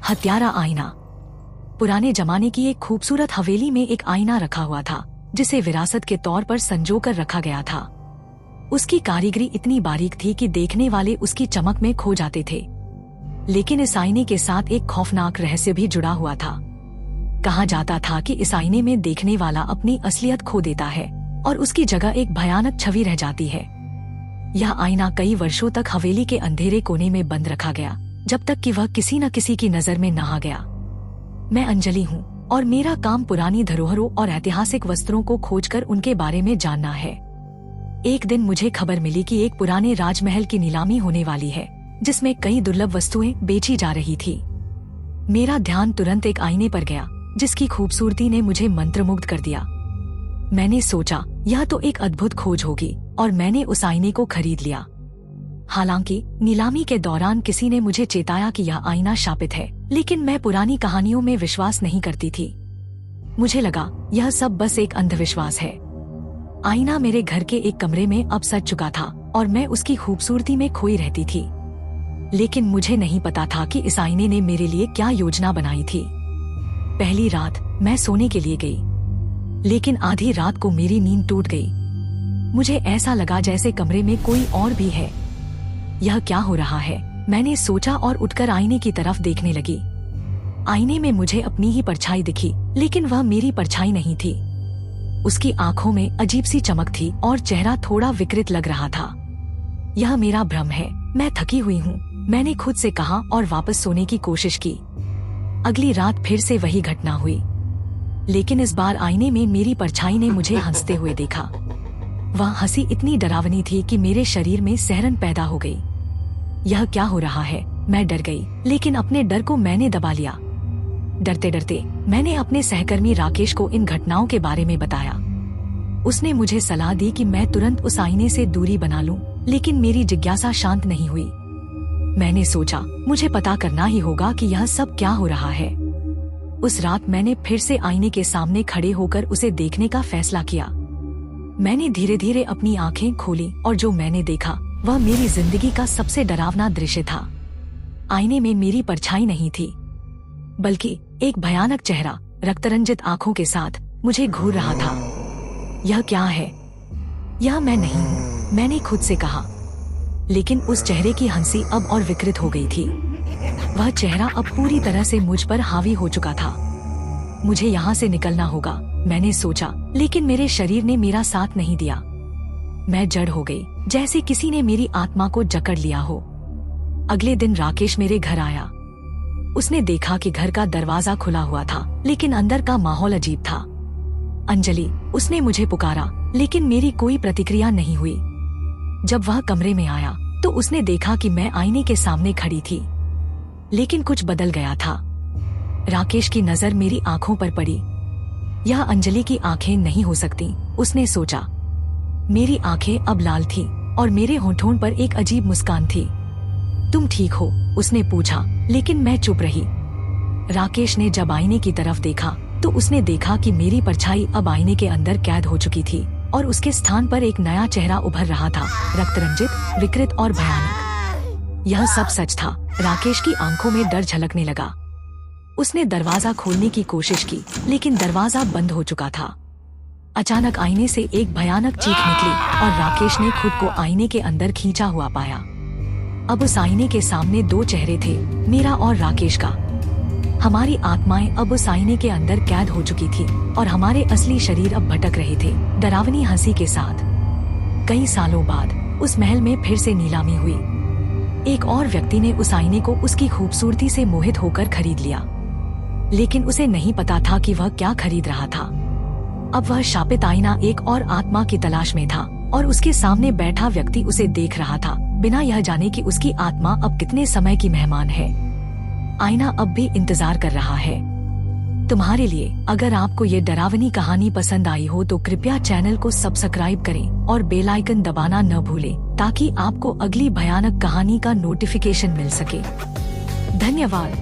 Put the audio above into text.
हत्यारा आईना। पुराने जमाने की एक खूबसूरत हवेली में एक आईना रखा हुआ था, जिसे विरासत के तौर पर संजोकर रखा गया था। उसकी कारीगरी इतनी बारीक थी कि देखने वाले उसकी चमक में खो जाते थे। लेकिन इस आईने के साथ एक खौफनाक रहस्य भी जुड़ा हुआ था। कहा जाता था कि इस आईने में देखने वाला अपनी असलियत खो देता है और उसकी जगह एक भयानक छवि रह जाती है। यह आईना कई वर्षों तक हवेली के अंधेरे कोने में बंद रखा गया, जब तक कि वह किसी न किसी की नजर में न आ गया। मैं अंजलि हूँ और मेरा काम पुरानी धरोहरों और ऐतिहासिक वस्त्रों को खोजकर उनके बारे में जानना है। एक दिन मुझे खबर मिली कि एक पुराने राजमहल की नीलामी होने वाली है, जिसमें कई दुर्लभ वस्तुएं बेची जा रही थी। मेरा ध्यान तुरंत एक आईने पर गया, जिसकी खूबसूरती ने मुझे मंत्रमुग्ध कर दिया। मैंने सोचा यह तो एक अद्भुत खोज होगी और मैंने उस आईने को खरीद लिया। हालांकि नीलामी के दौरान किसी ने मुझे चेताया कि यह आईना शापित है, लेकिन मैं पुरानी कहानियों में विश्वास नहीं करती थी। मुझे लगा यह सब बस एक अंधविश्वास है। आईना मेरे घर के एक कमरे में अब सज चुका था और मैं उसकी खूबसूरती में खोई रहती थी। लेकिन मुझे नहीं पता था कि इस आईने ने मेरे लिए क्या योजना बनाई थी। पहली रात मैं सोने के लिए गई, लेकिन आधी रात को मेरी नींद टूट गई। मुझे ऐसा लगा जैसे कमरे में कोई और भी है। यह क्या हो रहा है, मैंने सोचा और उठकर आईने की तरफ देखने लगी। आईने में मुझे अपनी ही परछाई दिखी, लेकिन वह मेरी परछाई नहीं थी। उसकी आंखों में अजीब सी चमक थी और चेहरा थोड़ा विकृत लग रहा था। यह मेरा भ्रम है, मैं थकी हुई हूँ, मैंने खुद से कहा और वापस सोने की कोशिश की। अगली रात फिर से वही घटना हुई, लेकिन इस बार आईने में मेरी परछाई ने मुझे हंसते हुए देखा। वह हंसी इतनी डरावनी थी कि मेरे शरीर में सिहरन पैदा हो गई। यह क्या हो रहा है, मैं डर गई, लेकिन अपने डर को मैंने दबा लिया। डरते डरते मैंने अपने सहकर्मी राकेश को इन घटनाओं के बारे में बताया। उसने मुझे सलाह दी कि मैं तुरंत उस आईने से दूरी बना लूं, लेकिन मेरी जिज्ञासा शांत नहीं हुई। मैंने सोचा मुझे पता करना ही होगा कि यह सब क्या हो रहा है। उस रात मैंने फिर से आईने के सामने खड़े होकर उसे देखने का फैसला किया। मैंने धीरे धीरे अपनी आंखें खोली और जो मैंने देखा वह मेरी जिंदगी का सबसे डरावना दृश्य था। आईने में मेरी परछाई नहीं थी, बल्कि एक भयानक चेहरा रक्तरंजित आंखों के साथ मुझे घूर रहा था। यह क्या है? यह मैं नहीं हूँ, मैंने खुद से कहा। लेकिन उस चेहरे की हंसी अब और विकृत हो गई थी। वह चेहरा अब पूरी तरह से मुझ पर हावी हो चुका था। मुझे यहाँ से निकलना होगा, मैंने सोचा, लेकिन मेरे शरीर ने मेरा साथ नहीं दिया। मैं जड़ हो गई, जैसे किसी ने मेरी आत्मा को जकड़ लिया हो। अगले दिन राकेश मेरे घर आया। उसने देखा कि घर का दरवाजा खुला हुआ था, लेकिन अंदर का माहौल अजीब था। अंजलि, उसने मुझे पुकारा, लेकिन मेरी कोई प्रतिक्रिया नहीं हुई। जब वह कमरे में आया तो उसने देखा कि मैं आईने के सामने खड़ी थी, लेकिन कुछ बदल गया था। राकेश की नजर मेरी आंखों पर पड़ी। यह अंजलि की आंखें नहीं हो सकती, उसने सोचा। मेरी आंखें अब लाल थी और मेरे होठों पर एक अजीब मुस्कान थी। तुम ठीक हो? उसने पूछा, लेकिन मैं चुप रही। राकेश ने जब आईने की तरफ देखा तो उसने देखा कि मेरी परछाई अब आईने के अंदर कैद हो चुकी थी और उसके स्थान पर एक नया चेहरा उभर रहा था, रक्तरंजित, विकृत और भयानक। यह सब सच था। राकेश की आंखों में डर झलकने लगा। उसने दरवाजा खोलने की कोशिश की, लेकिन दरवाजा बंद हो चुका था। अचानक आईने से एक भयानक चीख निकली और राकेश ने खुद को आईने के अंदर खींचा हुआ पाया। अब उस आईने के सामने दो चेहरे थे, मेरा और राकेश का। हमारी आत्माएं अब उस आईने के अंदर कैद हो चुकी थी और हमारे असली शरीर अब भटक रहे थे, डरावनी हंसी के साथ। कई सालों बाद उस महल में फिर से नीलामी हुई। एक और व्यक्ति ने उस आईने को उसकी खूबसूरती से मोहित होकर खरीद लिया, लेकिन उसे नहीं पता था कि वह क्या खरीद रहा था। अब वह शापित आईना एक और आत्मा की तलाश में था और उसके सामने बैठा व्यक्ति उसे देख रहा था, बिना यह जाने कि उसकी आत्मा अब कितने समय की मेहमान है। आईना अब भी इंतजार कर रहा है तुम्हारे लिए। अगर आपको ये डरावनी कहानी पसंद आई हो तो कृपया चैनल को सब्सक्राइब करें और बेल आइकन दबाना न भूलें, ताकि आपको अगली भयानक कहानी का नोटिफिकेशन मिल सके। धन्यवाद।